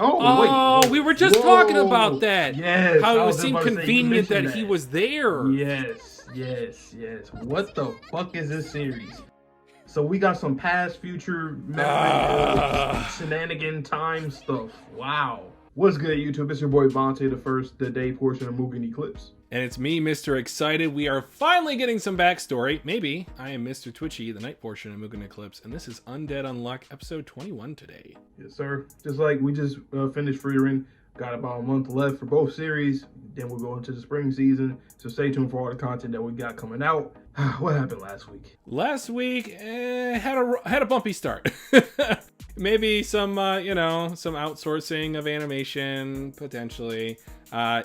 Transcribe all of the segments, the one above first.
Oh, wait. we were just talking about that. Yes. How it was inconvenient that he was there. Yes. What the fuck is this series? So we got some past, future, memory, shenanigan time stuff. Wow. What's good, YouTube? It's your boy Vontae, the day portion of Mugen Eclipse. And it's me, Mr. Excited. We are finally getting some backstory. Maybe. I am Mr. Twitchy, the night portion of Mugen Eclipse, and this is Undead Unluck, episode 21 today. Yes, sir. Just like we just finished Frieren, got about a month left for both series. Then we'll go into the spring season. So stay tuned for all the content that we got coming out. What happened last week? Last week had a bumpy start. Maybe some some outsourcing of animation potentially.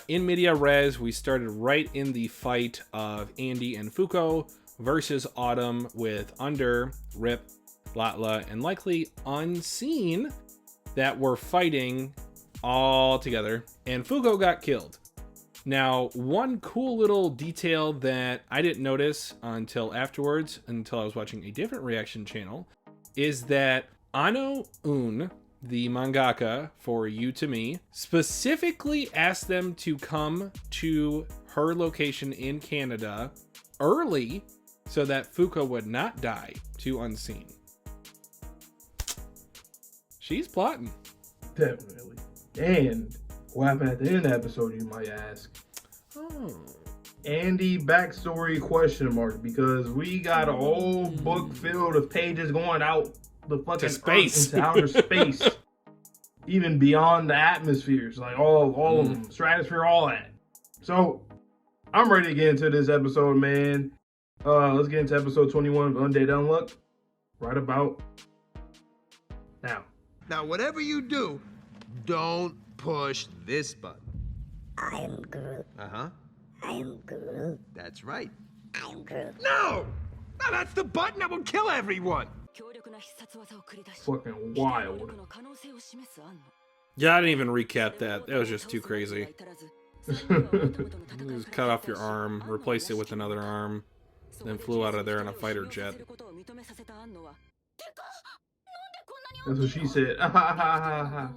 In media res, we started right in the fight of Andy and Fuko versus Autumn with Under, Rip, Latla, and likely Unseen that were fighting all together, and Fuko got killed. Now, one cool little detail that I didn't notice until afterwards, until I was watching a different reaction channel, is that Ano Un, the mangaka for You to Me, specifically asked them to come to her location in Canada early so that Fuko would not die to Unseen. She's plotting. Definitely. And what happened at the end of the episode, you might ask? Oh. Andy backstory question mark, because we got a whole book filled of pages going out the fucking space, into outer space, even beyond the atmospheres, like all of them, stratosphere, all that. So I'm ready to get into this episode, man. Let's get into episode 21 of Undead Unluck right about now. Now, whatever you do, don't push this button. I am Groot. Uh-huh. I am Groot. That's right. I am Groot. No! No, that's the button that will kill everyone! Fucking wild. Yeah, I didn't even recap that. That was just too crazy. Just cut off your arm, replace it with another arm, then flew out of there in a fighter jet. That's what she said. I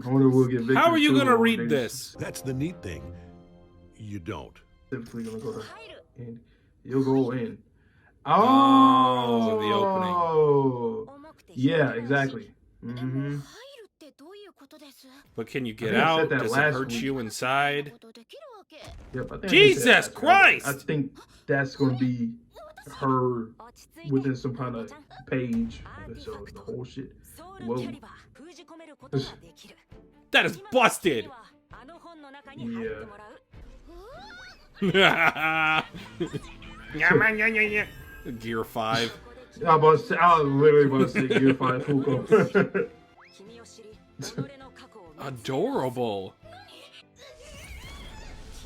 wonder if we'll get Victor. How are you gonna read this? That's the neat thing. You don't. Typically gonna go to and you'll go in. Oh, the opening. Yeah, exactly. Mm-hmm. But can you get out? Does it hurt you inside? Yep, I think Jesus Christ! I think that's gonna be her within some kind of page. So the whole shit. Whoa. That is busted! Yeah. Gear 5. I was literally about to say Gear 5 Fuko. Adorable.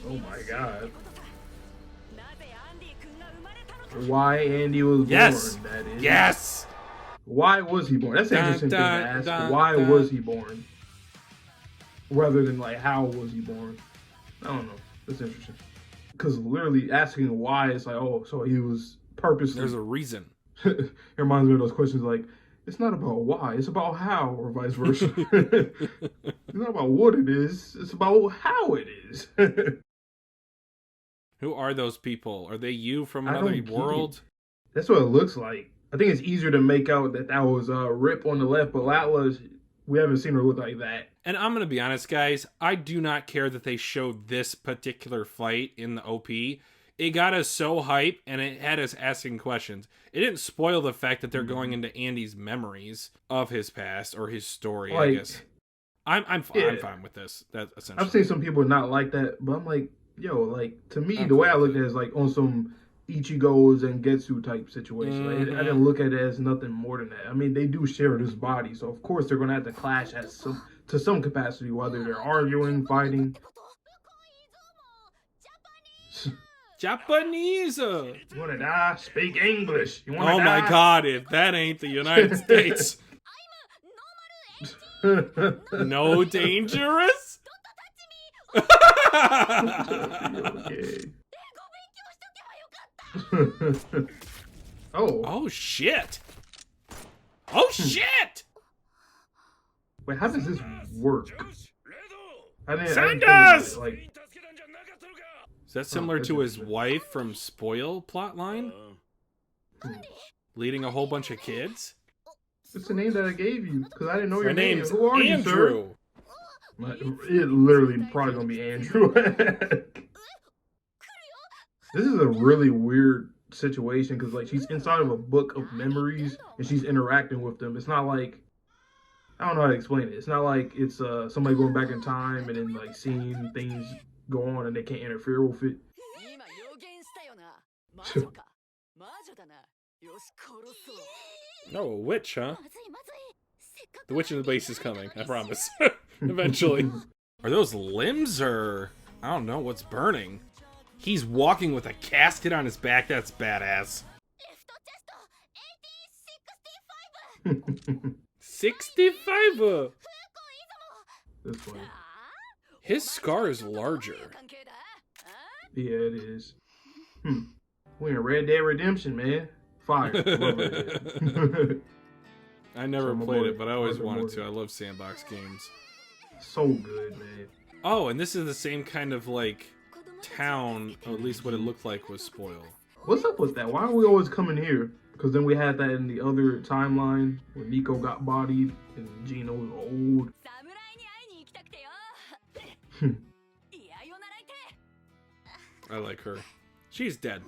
Oh my god. Why Andy was born, that is. Yes! Why was he born? That's an interesting thing to ask. Why was he born? Rather than like, how was he born? I don't know. That's interesting. Because literally asking why, it's like, oh, so he was purposely. There's a reason. It reminds me of those questions like, it's not about why, it's about how, or vice versa. It's not about what it is, it's about how it is. Who are those people? Are they you from another world? That's what it looks like. I think it's easier to make out that was Rip on the left, but Latla's, we haven't seen her look like that. And I'm going to be honest, guys. I do not care that they showed this particular fight in the OP. It got us so hype, and it had us asking questions. It didn't spoil the fact that they're going into Andy's memories of his past or his story, like, I guess. I'm fine with this. That essentially. I've seen some people not like that, but I'm like, yo, like, to me, the way I look at it is like on some Ichigo's and Getsu type situation. Like, I didn't look at it as nothing more than that. I mean, they do share this body, so of course they're going to have to clash to some capacity, whether they're arguing, fighting. Japanese. You want to die? Speak English. You want to die? Oh my god, if that ain't the United States. No dangerous? Okay. Oh shit. Oh shit! Wait, how does this work? I didn't think Sanders! about it, like, Is that similar that's to his interesting. wife from Spoil plotline? Leading a whole bunch of kids? what's the name that I gave you? Because I didn't know My your name. name's Who are you, sir? Andrew. It literally probably gonna be Andrew. This is a really weird situation because like she's inside of a book of memories and she's interacting with them. It's not like I don't know how to explain it. It's not like it's somebody going back in time and then like seeing things go on and they can't interfere with it. No, a witch, huh? The witch in the base is coming, I promise. Eventually. Are those limbs or... I don't know what's burning. He's walking with a casket on his back. That's badass. 65! That's funny. His scar is larger. Yeah, it is. We in Red Dead Redemption, man. Fire. Love Red Dead. I never So played Mori, it, but I always Arthur wanted Mori. to. I love sandbox games. So good, man. Oh, and this is the same kind of, like, town, or at least what it looked like was Spoil. What's up with that? Why are we always coming here? Because then we had that in the other timeline when Nico got bodied and Gino was old. I like her. She's dead.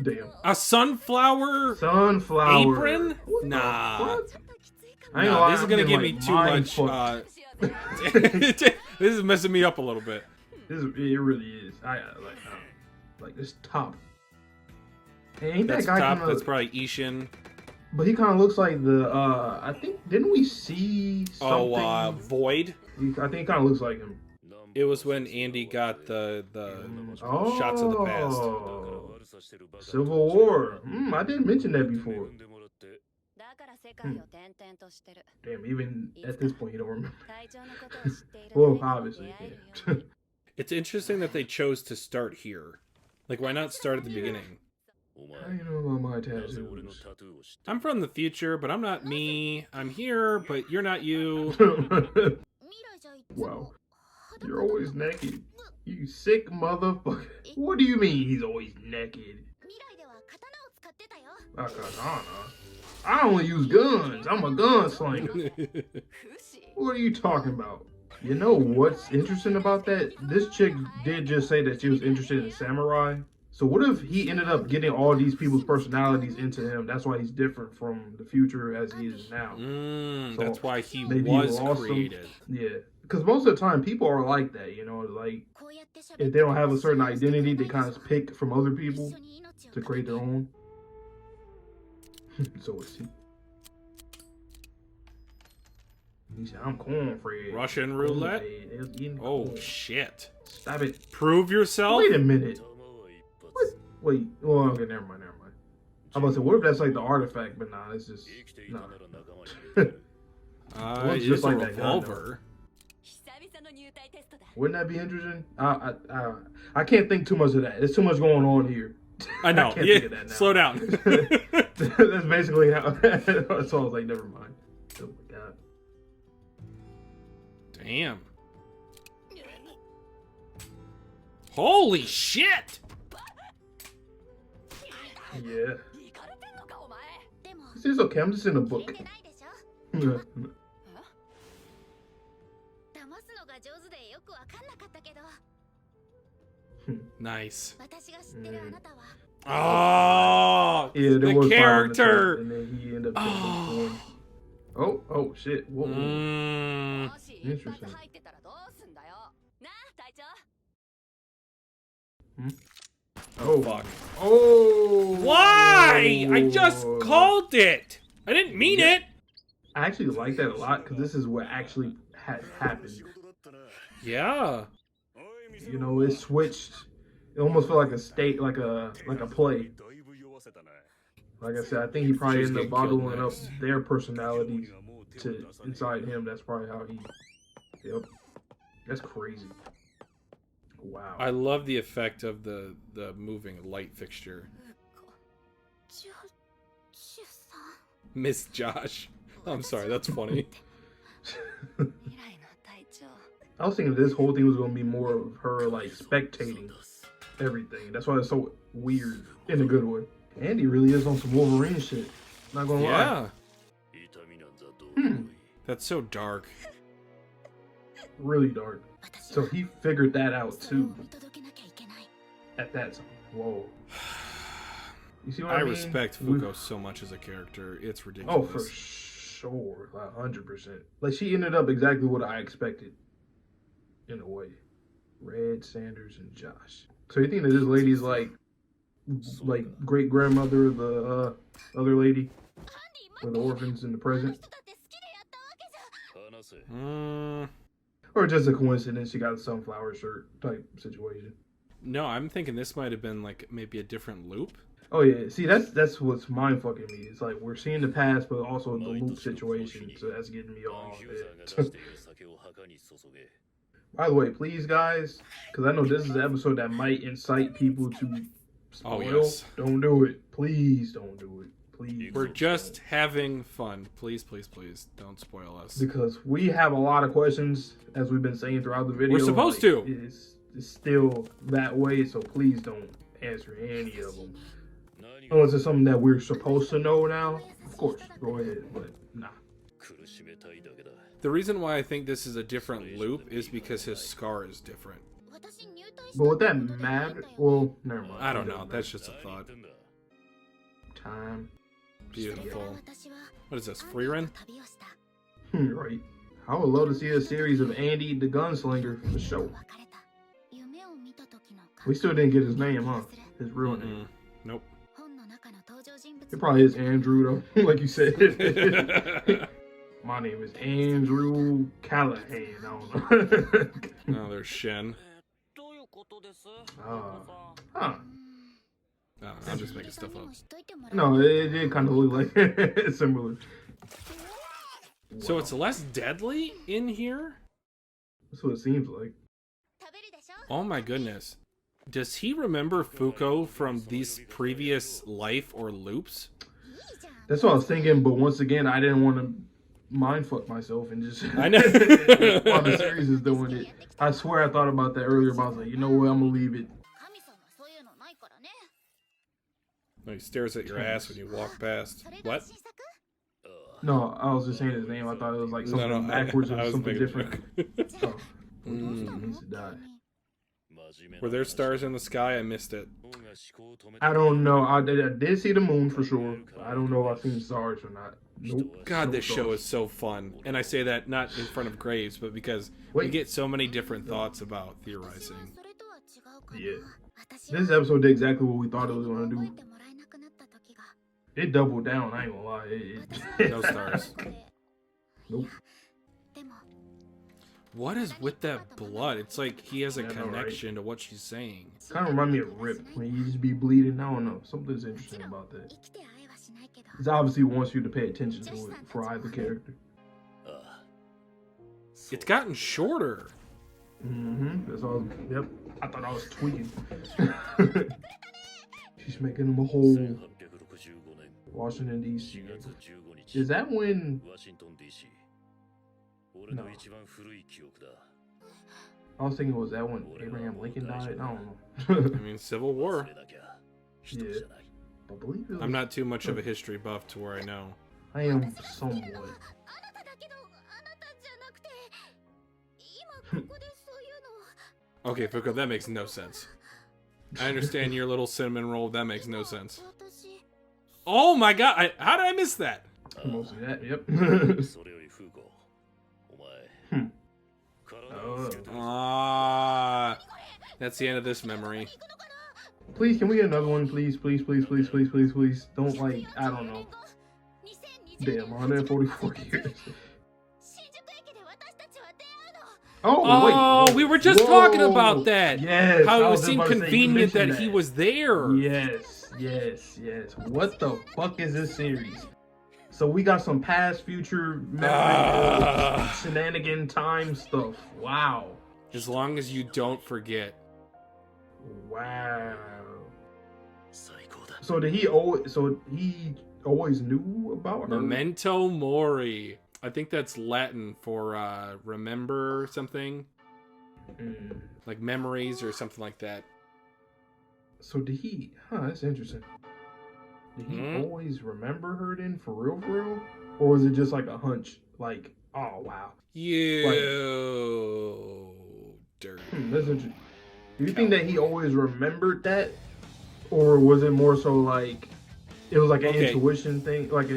Damn. A sunflower Sunflower. apron? What the Nah. fuck? I ain't Nah, gonna lie, this is I'm gonna getting, give me like, too mind much. fucked. This is messing me up a little bit. It really is. Like this top. Hey, ain't That's that guy top. kinda, That's probably Ishin. But he kind of looks like the. I think didn't we see something? Oh, Void. I think he kind of looks like him. It was when Andy got the Oh, shots of the past. Civil War. I didn't mention that before. Damn, even at this point, you don't remember. Well, obviously, yeah. It's interesting that they chose to start here. Like, why not start at the beginning? How do you know about my tattoos? I'm from the future, but I'm not me. I'm here, but you're not you. Wow. You're always naked. You sick motherfucker. What do you mean he's always naked? A katana? I only use guns. I'm a gunslinger. What are you talking about? You know what's interesting about that? This chick did just say that she was interested in samurai. So what if he ended up getting all these people's personalities into him? That's why he's different from the future as he is now. So That's why he maybe was lost him. created. Yeah. Because most of the time, people are like that, you know? Like, if they don't have a certain identity, they kind of pick from other people to create their own. So it's... He said, I'm cornfred. Russian roulette? Cornfed. Oh, shit. Stop it. Prove yourself? Wait a minute. What? Wait. Well, okay, never mind. I'm about to say, what if that's like the artifact? But nah, it's just... Nah. It's just just like a that gun, revolver. Wouldn't that be interesting? I can't think too much of that. There's too much going on here. I know. can't Yeah, think of that now. slow down. That's basically how... So I was like, never mind. Oh my god. Damn. Holy shit! Yeah. This is okay. I'm just in a book. Nice. Mm. Oh! Yeah, there the was fire in the character! tank, and then he ended up getting oh shit. Whoa. Interesting. Oh, fuck. Oh! Why? I just called it! I didn't mean it! I actually like that a lot because this is what actually had happened. Yeah. You know, it switched. It almost felt like a state, like a play. Like I said, I think he probably She's ended up getting killed bottling up next. their personalities to inside him. That's probably how he. Yep. That's crazy. Wow. I love the effect of the moving light fixture. Miss Josh. I'm sorry, that's funny. I was thinking this whole thing was gonna be more of her like spectating everything. That's why it's so weird in a good way. Andy really is on some Wolverine shit. Not gonna lie. Yeah. That's so dark. Really dark. So he figured that out too. At that time. Whoa. You see what I mean? Respect Fuko so much as a character. It's ridiculous. Oh, for sure. 100%. Like, she ended up exactly what I expected. In a way. Red, Sanders, and Josh. So you think that this lady's like great grandmother of the other lady? Or the orphans in the present? Or just a coincidence she got a sunflower shirt type situation? No, I'm thinking this might have been like maybe a different loop. Oh yeah, see that's what's mind fucking me. It's like we're seeing the past, but also the loop situation. So that's getting me all. By the way, please guys, because I know this is an episode that might incite people to spoil. Oh yes. Don't do it. Please don't do it. Please. We're just having fun. Please, please, please don't spoil us. Because we have a lot of questions, as we've been saying throughout the video. We're supposed to. It's still that way, so please don't answer any of them. Unless it's something that we're supposed to know now, of course, go ahead, but nah. The reason why I think this is a different loop is because his scar is different. But would that matter? Well, never mind. I don't know. That's just a thought. Time. Beautiful. What is this, Frieren? Right. I would love to see a series of Andy the Gunslinger for the show. We still didn't get his name, huh? His real name. Nope. It probably is Andrew, though, like you said. My name is Andrew Callahan. I don't know. Oh, there's Shen. Huh. I'm just making stuff up. No, it did kind of look like similar. So it's less deadly in here? That's what it seems like. Oh my goodness. Does he remember Fuko from these previous life or loops? That's what I was thinking, but once again, I didn't want to mindfuck myself and just... I know. While the series is doing it. I swear I thought about that earlier, but I was like, you know what, I'm going to leave it. No, he stares at your ass when you walk past. What? No, I was just saying his name. I thought it was like something backwards or something different. Oh. Needs to die. Were there stars in the sky? I missed it. I don't know. I did see the moon for sure. I don't know if I've seen stars or not. Nope. God, this show is so fun. And I say that not in front of Graves, but because we get so many different thoughts about theorizing. Yeah. This episode did exactly what we thought it was going to do. It doubled down, I ain't gonna lie. No stars. Nope. What is with that blood? It's like he has a connection to what she's saying. Kind of remind me of Rip when you just be bleeding. I don't know. Something's interesting about that. It obviously wants you to pay attention to it for either character. It's gotten shorter. That's all. Yep. I thought I was tweaking. She's making him a whole. Washington D.C. Is that when? No. I was thinking, was that when Abraham Lincoln died? I don't know. I mean, Civil War. Yeah. I believe it was... I'm not too much of a history buff to where I know. I am somewhat. Okay, Fuko, that makes no sense. I understand your little cinnamon roll. That makes no sense. Oh my god! How did I miss that? Mostly that, yep. That's the end of this memory. Please, can we get another one? Please, please, please, please, please, please, please. Don't like, I don't know. Damn, 144 years. Oh, wait. We were just talking about that. Yes. How it seemed convenient that he was there. Yes, yes, yes. What the fuck is this series? So we got some past, future, memory, shenanigan time stuff. Wow. As long as you don't forget. Wow. So did he owe? So he always knew about her? Memento Mori. I think that's Latin for remember something. Like memories or something like that. So did he... that's interesting. Did he always remember her then, for real, for real? Or was it just like a hunch? Like, oh, wow. Dirty. That's interesting. Do you think that he always remembered that? Or was it more so like... It was like an intuition thing? Like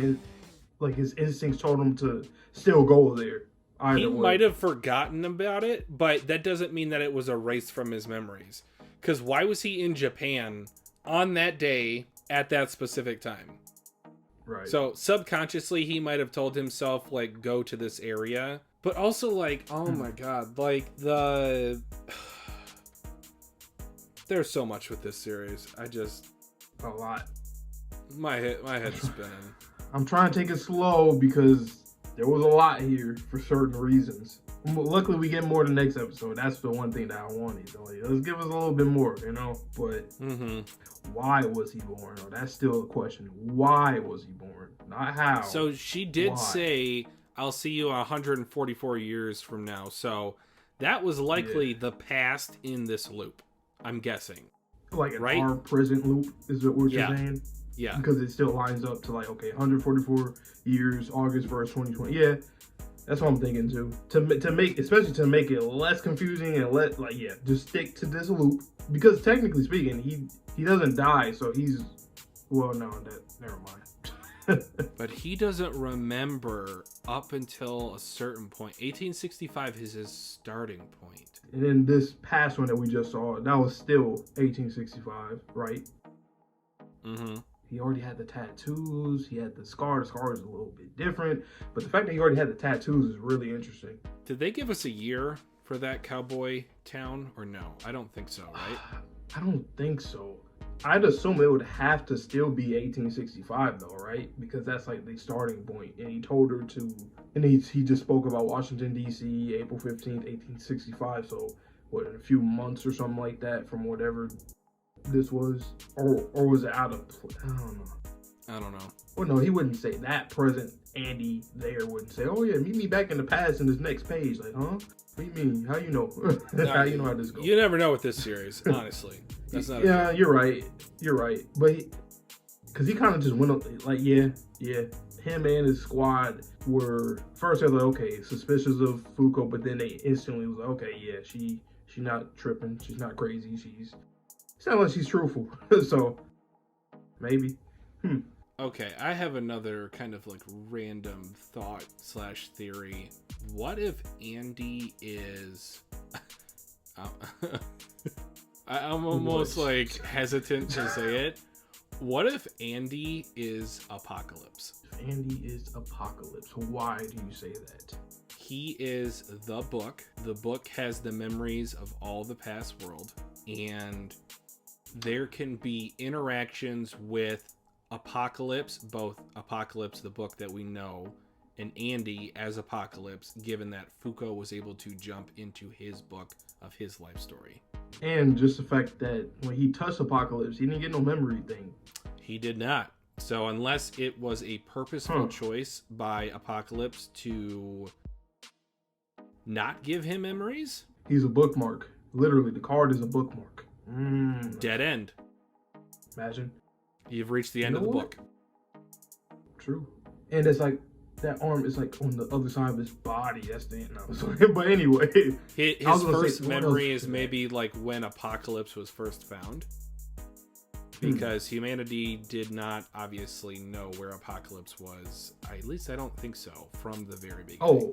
his instincts told him to still go there? He might have forgotten about it, but that doesn't mean that it was erased from his memories. Because why was he in Japan on that day at that specific time? Right. So subconsciously, he might have told himself, like, go to this area. But also, like, oh my god, like, there's so much with this series. A lot. My head's spinning. I'm trying to take it slow because there was a lot here for certain reasons. Luckily, we get more the next episode. That's the one thing that I wanted. Like, let's give us a little bit more, you know? But why was he born? Oh, that's still a question. Why was he born? Not how. So she did say, I'll see you 144 years from now. So that was likely the past in this loop, I'm guessing. Like our present loop is what you're saying? Yeah. Because it still lines up to like, okay, 144 years, August 1st, 2020. Yeah. That's what I'm thinking too. To make, especially to make it less confusing and just stick to this loop. Because technically speaking, he doesn't die, so he's, well, no, never mind. But he doesn't remember up until a certain point. 1865 is his starting point. And then this past one that we just saw, that was still 1865, right? Mm-hmm. He already had the tattoos. He had the scar. The scar is a little bit different. But the fact that he already had the tattoos is really interesting. Did they give us a year for that cowboy town or no? I don't think so, right? I don't think so. I'd assume it would have to still be 1865 though, right? Because that's like the starting point. And he told her to, and he just spoke about Washington, D.C., April 15th, 1865. So what, in a few months or something like that from whatever this was, or was it out of I don't know. Well, no, he wouldn't say that. Present Andy there wouldn't say, oh yeah, meet me back in the past in this next page. Like, huh? What do you mean? How you know? How you know how this goes? You never know with this series, honestly. That's not you're right. But because he kind of just went up, like, yeah. Him and his squad were first, they were like, okay, suspicious of Fuko, but then they instantly was like, okay, yeah, she's not tripping, she's not crazy, she's sounds like she's truthful. So maybe. Okay, I have another kind of like random thought / theory. What if Andy is I'm almost like hesitant to say it. What if Andy is Apocalypse? Andy is Apocalypse. Why do you say that? He is the book. The book has the memories of all the past world, and there can be interactions with Apocalypse, both Apocalypse, the book that we know, and Andy as Apocalypse, given that Fuko was able to jump into his book of his life story. And just the fact that when he touched Apocalypse, he didn't get no memory thing. He did not. So unless it was a purposeful choice by Apocalypse to not give him memories, he's a bookmark. Literally, the card is a bookmark. Dead end. Imagine. You've reached the end of the book. True. And it's like, that arm is like on the other side of his body. That's the end. No, but anyway. His first memory is maybe like when Apocalypse was first found. Because humanity did not obviously know where Apocalypse was. At least I don't think so, from the very beginning. Oh,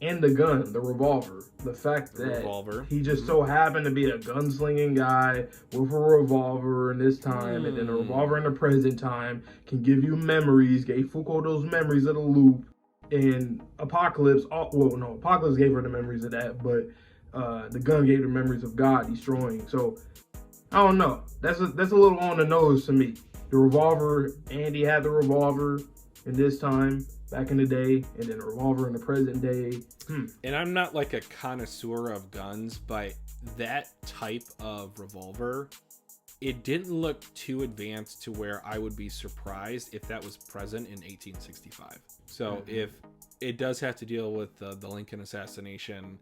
and the gun, the revolver. The fact that he just so happened to be a gunslinging guy with a revolver in this time, and then a revolver in the present time can give you memories, gave Fuko those memories of the loop, and Apocalypse, Apocalypse gave her the memories of that, but the gun gave her memories of God destroying. So, I don't know. That's a little on the nose to me. The revolver, Andy had the revolver in this time, back in the day, and then a revolver in the present day. And I'm not like a connoisseur of guns, but that type of revolver it didn't look too advanced to where I would be surprised if that was present in 1865. So if it does have to deal with the Lincoln assassination,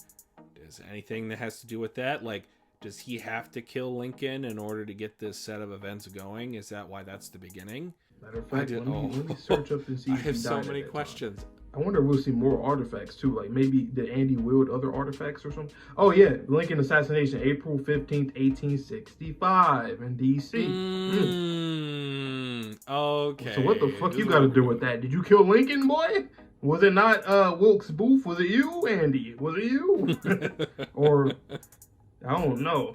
is anything that has to do with that? Like, does he have to kill Lincoln in order to get this set of events going? Is that why that's the beginning? Matter of fact, let me search up and see. I if he have so died at many that questions. time. I wonder if we'll see more artifacts too. Like maybe did Andy wield other artifacts or something? Oh yeah, Lincoln assassination, April 15th, 1865 in D.C. Okay. So what the fuck you got to do with that? Did you kill Lincoln, boy? Was it not Wilkes Booth? Was it you, Andy? Was it you? Or I don't know.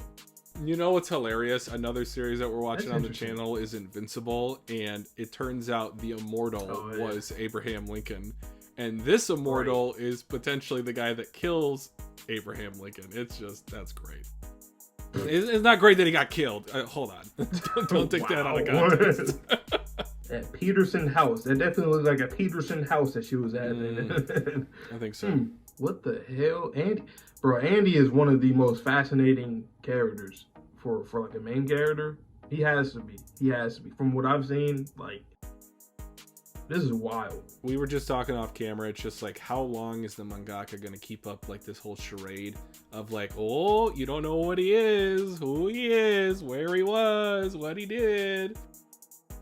You know what's hilarious? Another series that we're watching That's on the channel is Invincible, and it turns out the immortal was Abraham Lincoln. And this immortal is potentially the guy that kills Abraham Lincoln. It's just, that's great. It's not great that he got killed. Hold on. Don't take that out of context. At Peterson House. That definitely looked like a Peterson house that she was at. I think so. What the hell? Andy? Bro, Andy is one of the most fascinating characters for like a main character. He has to be. He has to be. From what I've seen, like, this is wild. We were just talking off camera. It's just like, how long is the mangaka going to keep up like this whole charade of like, oh, you don't know what he is, who he is, where he was, what he did.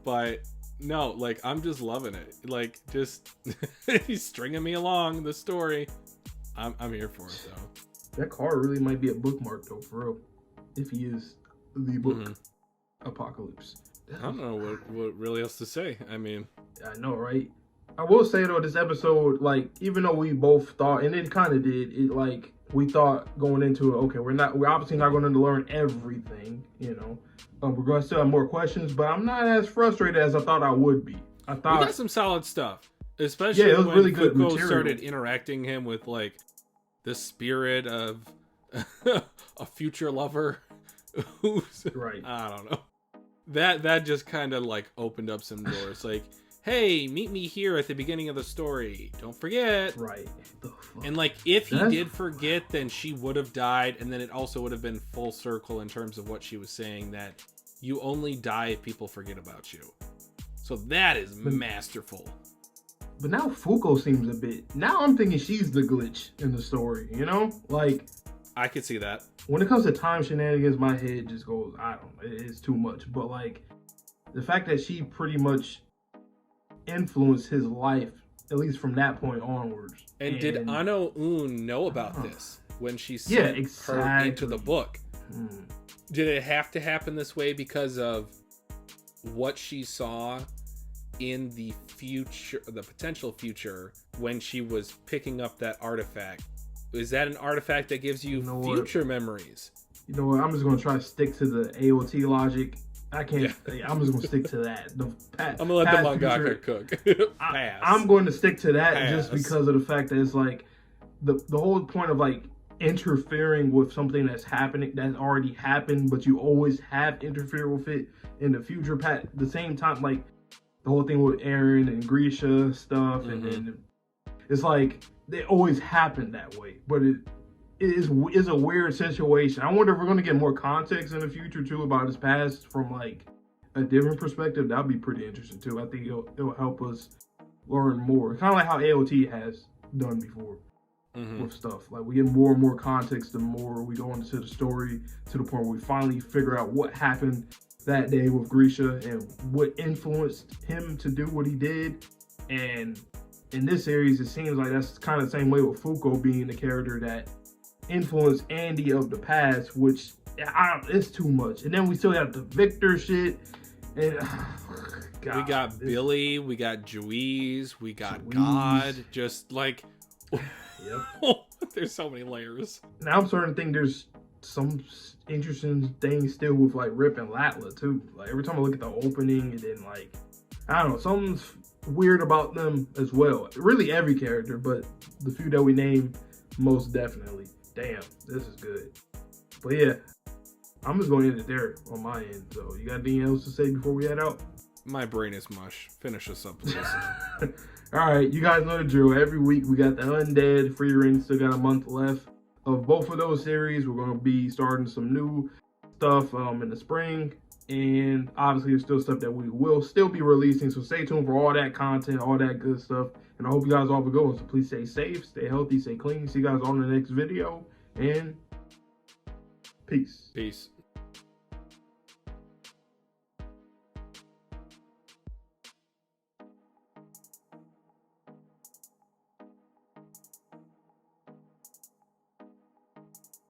But no, like, I'm just loving it. Like, just he's stringing me along the story. I'm here for it though. That card really might be a bookmark though, for real. If he is the book Apocalypse. I don't know what really else to say. I mean, I know, right? I will say though, this episode, like, even though we both thought, and it kind of did, it like we thought going into it, okay, we're obviously not going to learn everything, you know. We're going to still have more questions, but I'm not as frustrated as I thought I would be. I thought we got some solid stuff, especially it was when really good Fuko material. started interacting him with like the spirit of a future lover who's right. I don't know. That just kind of like opened up some doors. Like, hey, meet me here at the beginning of the story. Don't forget. Right. And like, if he did forget, then she would have died, and then it also would have been full circle in terms of what she was saying, that you only die if people forget about you. So that is masterful. But now Fuko seems a bit. Now I'm thinking she's the glitch in the story. You know, like, I could see that. When it comes to time shenanigans, my head just goes, I don't know, it's too much. But like, the fact that she pretty much influenced his life, at least from that point onwards. And did Ano Un know about this when she sent her into the book? Did it have to happen this way because of what she saw in the future, the potential future, when she was picking up that artifact? Is that an artifact that gives you future memories? You know what? I'm just going to try to stick to the AOT logic. I can't. Yeah. I'm just going to stick to that. I'm going to let the mangaka cook. I'm going to stick to that just because of the fact that it's like the whole point of like interfering with something that's happening, that's already happened, but you always have interfered with it in the future. At the same time, like the whole thing with Aaron and Grisha stuff, and then it's like they always happen that way, but it is a weird situation. I wonder if we're going to get more context in the future too about his past from like a different perspective. That'd be pretty interesting too. I think it'll help us learn more, kind of like how AOT has done before with stuff. Like we get more and more context the more we go into the story, to the point where we finally figure out what happened that day with Grisha and what influenced him to do what he did. And in this series, it seems like that's kind of the same way with Fuko being the character that influenced Andy of the past, which it's too much. And then we still have the Victor shit. And God, we got Billy, we got Juiz, we got God. Just like, there's so many layers. Now I'm starting to think there's some interesting things still with like Rip and Latla too. Like every time I look at the opening, and then like, I don't know, something's weird about them as well. Really every character, but the few that we named, most definitely. Damn, this is good. But yeah, I'm just going to end it there on my end. So you got anything else to say before we head out? My brain is mush. Finish us up, please. All right, you guys know the drill. Every week we got the Undead, Frieren, still got a month left of both of those series. We're going to be starting some new stuff in the spring. And obviously, there's still stuff that we will still be releasing. So stay tuned for all that content, all that good stuff. And I hope you guys all have a good one. So please stay safe, stay healthy, stay clean. See you guys on the next video. And peace. Peace.